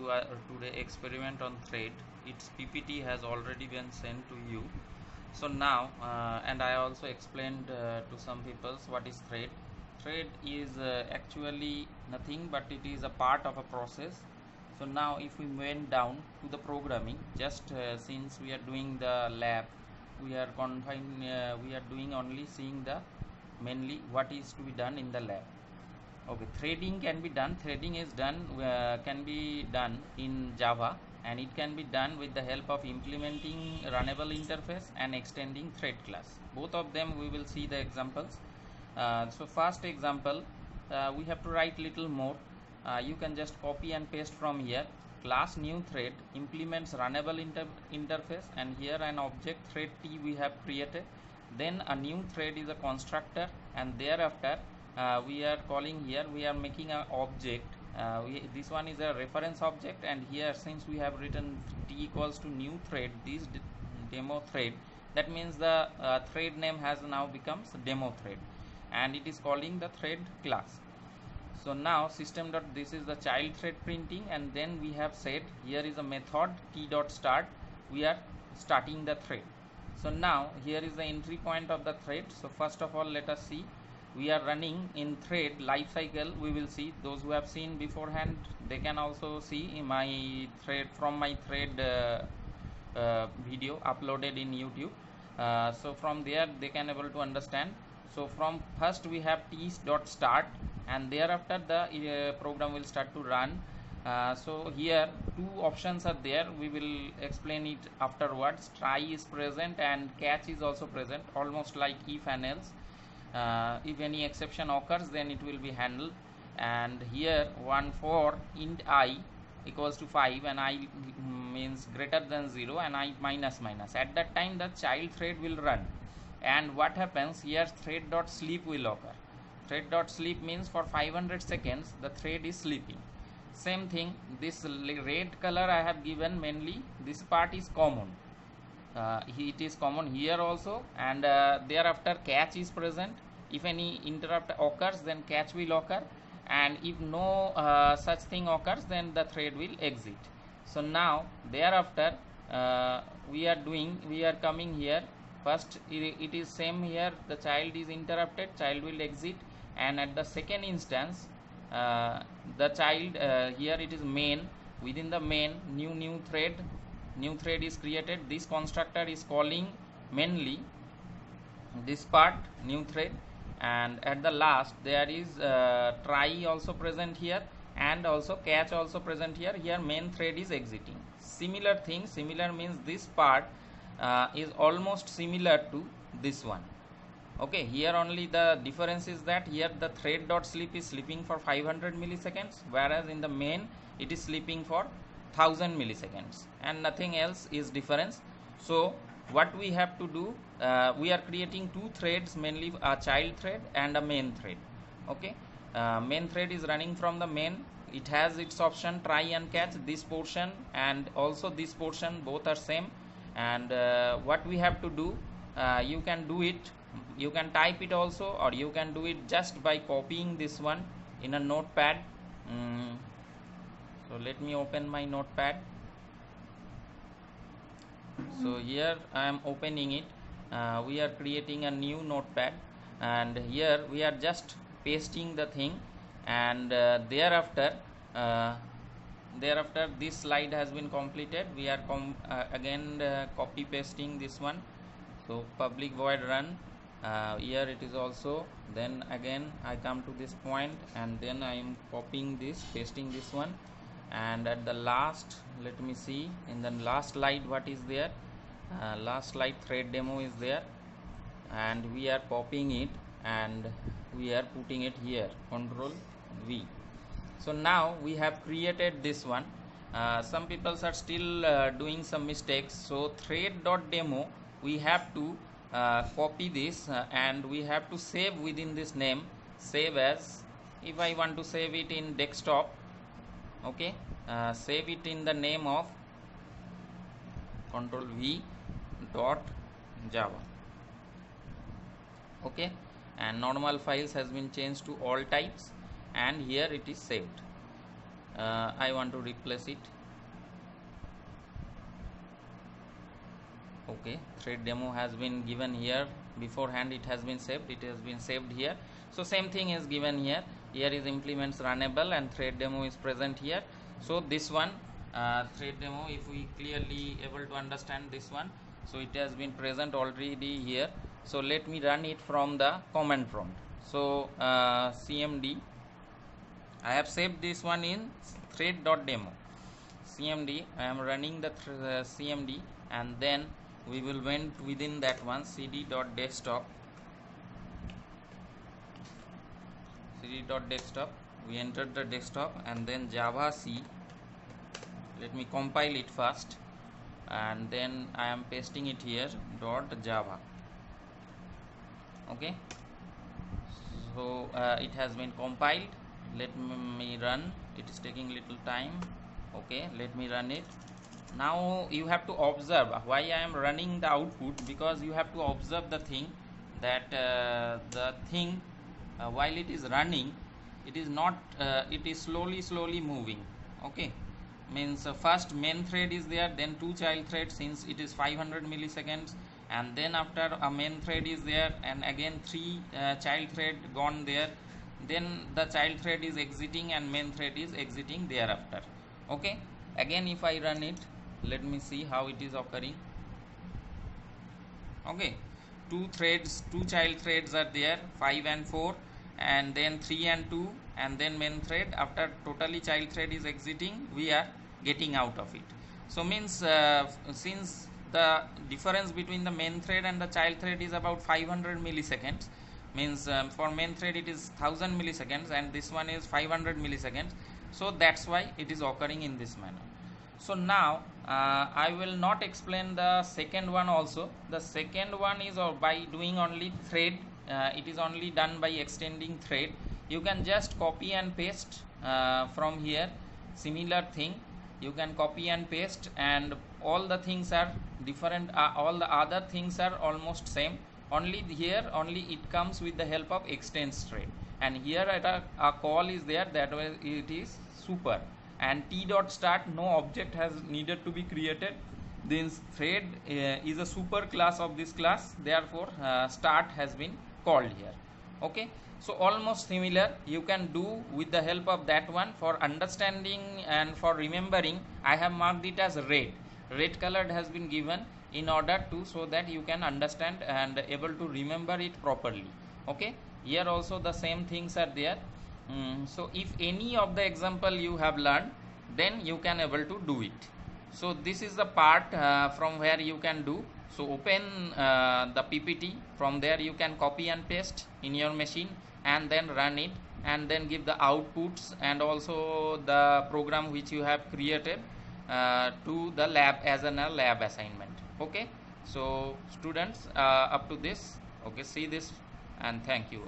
do today experiment on thread. Its PPT has already been sent to you. So now and I also explained to some people what is thread. Thread is actually nothing but it is a part of a process. So now if we went down to the programming, just since we are doing the lab, we are confined, we are doing only seeing the mainly what is to be done in the lab. Okay, threading can be done. Threading is done can be done in Java, and it can be done with the help of implementing runnable interface and extending thread class. Both of them we will see the examples. So first example, we have to write little more. You can just copy and paste from here. Class new thread implements runnable interface, and here an object thread T we have created. Then a new thread is a constructor, and thereafter we are calling here, we are making an object. This one is a reference object, and here since we have written T equals to new thread, this demo thread, that means the thread name has now becomes demo thread, and it is calling the thread class. So now system dot, this is the child thread printing, and then we have said here is a method T dot start, we are starting the thread. So now here is the entry point of the thread. So first of all, let us see, we are running in thread life cycle. We will see, those who have seen beforehand, they can also see in my thread, from my thread video uploaded in YouTube. So from there they can able to understand. So from first we have T dot start, and thereafter the program will start to run. So here two options are there, we will explain it afterwards. Try is present and catch is also present, almost like if and else. If any exception occurs, then it will be handled. And here one for int I equals to 5, and I means greater than 0, and I minus minus. At that time the child thread will run, and what happens here, thread dot sleep will occur. Thread dot sleep means for 500 seconds the thread is sleeping. Same thing, this red color I have given, mainly this part is common. It is common here also, and thereafter catch is present. If any interrupt occurs, then catch will occur, and if no such thing occurs, then the thread will exit. So now thereafter we are coming here. First it is same here, the child is interrupted, child will exit, and at the second instance the child here it is main, within the main new thread is created. This constructor is calling mainly this part new thread, and at the last there is try also present here, and also catch also present here. Here main thread is exiting. Similar thing, similar means this part is almost similar to this one. Okay, here only the difference is that here the thread dot sleep is sleeping for 500 milliseconds, whereas in the main it is sleeping for 1000 milliseconds, and nothing else is difference. So what we have to do, we are creating two threads, mainly a child thread and a main thread. Okay, main thread is running from the main, it has its option try and catch, this portion and also this portion, both are same. And what we have to do, you can do it, you can type it also, or you can do it just by copying this one in a notepad. So let me open my notepad. So here I am opening it. We are creating a new notepad, and here we are just pasting the thing, and thereafter this slide has been completed. We are again copy pasting this one. So public void run, here it is also, then again I come to this point, and then I am copying this, pasting this one, and at the last, let me see, in the last slide what is there, last slide thread demo is there, and we are copying it and we are putting it here, Control V. So now we have created this one. Some people are still doing some mistakes. So thread.demo, we have to copy this and we have to save within this name, save as. If I want to save it in desktop, okay, save it in the name of Control V dot Java, okay, and normal files has been changed to all types, and here it is saved. I want to replace it. Okay, thread demo has been given here. Beforehand it has been saved, it has been saved here. So same thing is given here. Here is implements runnable and thread demo is present here. So this one thread demo, if we clearly able to understand this one, so it has been present already here. So let me run it from the command prompt. So cmd, I have saved this one in thread.demo. cmd, I am running the cmd, and then we will went within that one cd.desktop. We entered the desktop and then java c. Let me compile it first, and then I am pasting it here .java. Okay, so it has been compiled. Let me run. It is taking little time. Okay, let me run it. Now you have to observe why I am running the output, because you have to observe the thing that the thing while it is running, it is not it is slowly moving. Okay, means first main thread is there, then two child threads, since it is 500 milliseconds, and then after a main thread is there, and again three child thread gone there, then the child thread is exiting and main thread is exiting thereafter. Okay, again if I run it, let me see how it is occurring. Okay, two child threads are there, 5 and 4, and then 3 and 2, and then main thread. After totally child thread is exiting, we are getting out of it. So means since the difference between the main thread and the child thread is about 500 milliseconds, means for main thread it is 1000 milliseconds and this one is 500 milliseconds, so that's why it is occurring in this manner. So now I will not explain the second one also. The second one is by doing only thread. It is only done by extending thread. You can just copy and paste from here. Similar thing, you can copy and paste, and all the things are different. All the other things are almost same. Only here, only it comes with the help of extends thread, and here at a call is there, that way it is super. And t.start, no object has needed to be created. This thread is a super class of this class, therefore start has been called here. Okay, so almost similar you can do with the help of that one. For understanding and for remembering, I have marked it as red colored has been given in order to, so that you can understand and able to remember it properly. Okay, here also the same things are there. So if any of the example you have learned, then you can able to do it. So this is the part from where you can do. So open the PPT, from there you can copy and paste in your machine and then run it, and then give the outputs and also the program which you have created to the lab as a lab assignment. Okay, so students, up to this, okay, see this, and thank you.